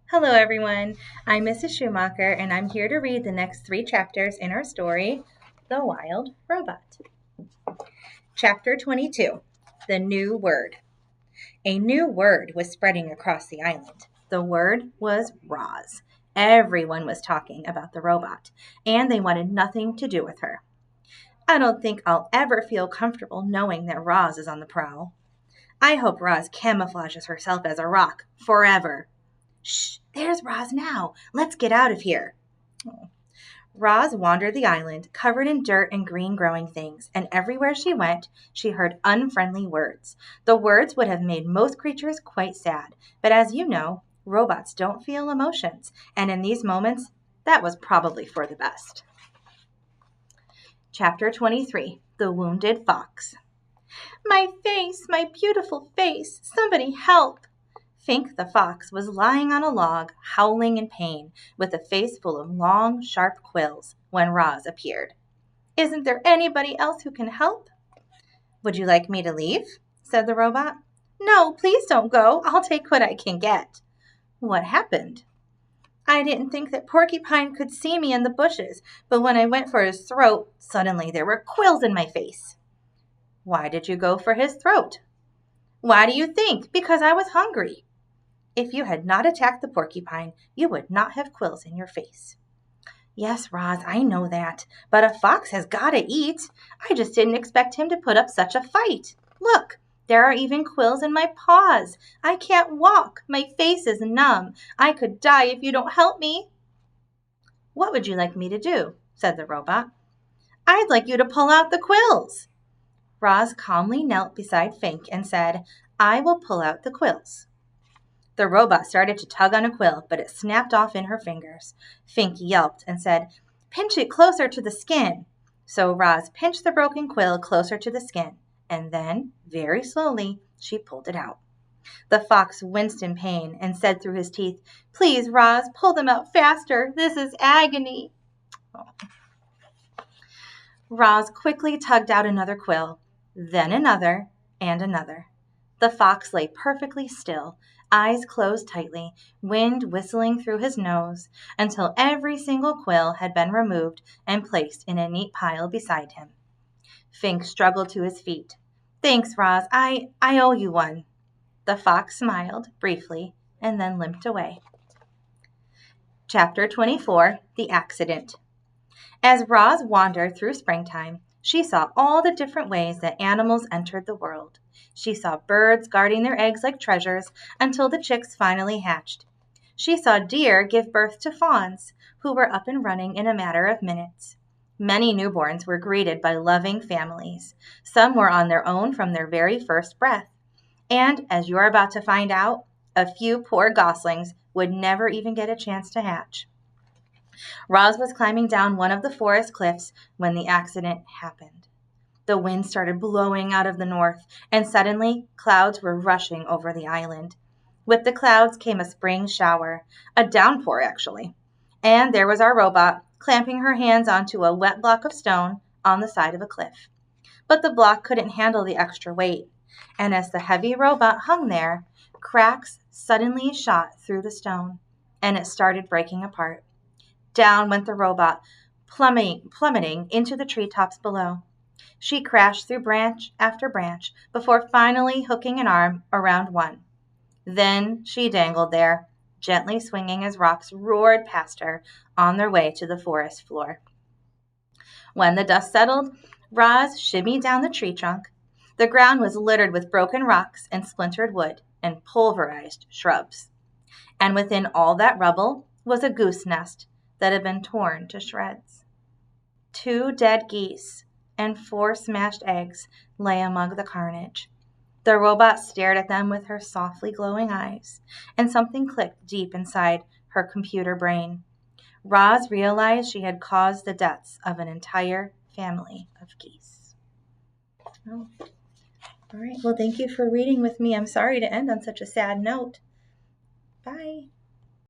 Hello, everyone. I'm Mrs. Schumacher, and I'm here to read the next 3 chapters in our story, The Wild Robot. Chapter 22, The New Word. A new word was spreading across the island. The word was Roz. Everyone was talking about the robot, and they wanted nothing to do with her. I don't think I'll ever feel comfortable knowing that Roz is on the prowl. I hope Roz camouflages herself as a rock forever. Shh, there's Roz now. Let's get out of here. Oh. Roz wandered the island, covered in dirt and green growing things, and everywhere she went, she heard unfriendly words. The words would have made most creatures quite sad, but as you know, robots don't feel emotions, and in these moments, that was probably for the best. Chapter 23, The Wounded Fox. My face, my beautiful face, somebody help! Fink the fox was lying on a log, howling in pain, with a face full of long, sharp quills, when Roz appeared. Isn't there anybody else who can help? Would you like me to leave? Said the robot. No, please don't go. I'll take what I can get. What happened? I didn't think that Porcupine could see me in the bushes, but when I went for his throat, suddenly there were quills in my face. Why did you go for his throat? Why do you think? Because I was hungry. If you had not attacked the porcupine, you would not have quills in your face. Yes, Roz, I know that, but a fox has got to eat. I just didn't expect him to put up such a fight. Look, there are even quills in my paws. I can't walk. My face is numb. I could die if you don't help me. What would you like me to do? Said the robot. I'd like you to pull out the quills. Roz calmly knelt beside Fink and said, I will pull out the quills. The robot started to tug on a quill, but it snapped off in her fingers. Fink yelped and said, Pinch it closer to the skin. So Roz pinched the broken quill closer to the skin, and then, very slowly, she pulled it out. The fox winced in pain and said through his teeth, Please, Roz, pull them out faster. This is agony. Oh. Roz quickly tugged out another quill, then another, and another. The fox lay perfectly still, eyes closed tightly, wind whistling through his nose, until every single quill had been removed and placed in a neat pile beside him. Fink struggled to his feet. Thanks, Roz. I owe you one. The fox smiled briefly and then limped away. Chapter 24, The Accident. As Roz wandered through springtime, she saw all the different ways that animals entered the world. She saw birds guarding their eggs like treasures until the chicks finally hatched. She saw deer give birth to fawns, who were up and running in a matter of minutes. Many newborns were greeted by loving families. Some were on their own from their very first breath. And, as you're about to find out, a few poor goslings would never even get a chance to hatch. Roz was climbing down one of the forest cliffs when the accident happened. The wind started blowing out of the north, and suddenly clouds were rushing over the island. With the clouds came a spring shower, a downpour actually. And there was our robot, clamping her hands onto a wet block of stone on the side of a cliff. But the block couldn't handle the extra weight, and as the heavy robot hung there, cracks suddenly shot through the stone, and it started breaking apart. Down went the robot, plummeting into the treetops below. She crashed through branch after branch before finally hooking an arm around one. Then she dangled there, gently swinging as rocks roared past her on their way to the forest floor. When the dust settled, Roz shimmied down the tree trunk. The ground was littered with broken rocks and splintered wood and pulverized shrubs. And within all that rubble was a goose nest that had been torn to shreds. 2 dead geese and 4 smashed eggs lay among the carnage. The robot stared at them with her softly glowing eyes, and something clicked deep inside her computer brain. Roz realized she had caused the deaths of an entire family of geese. Oh. All right, well, thank you for reading with me. I'm sorry to end on such a sad note. Bye.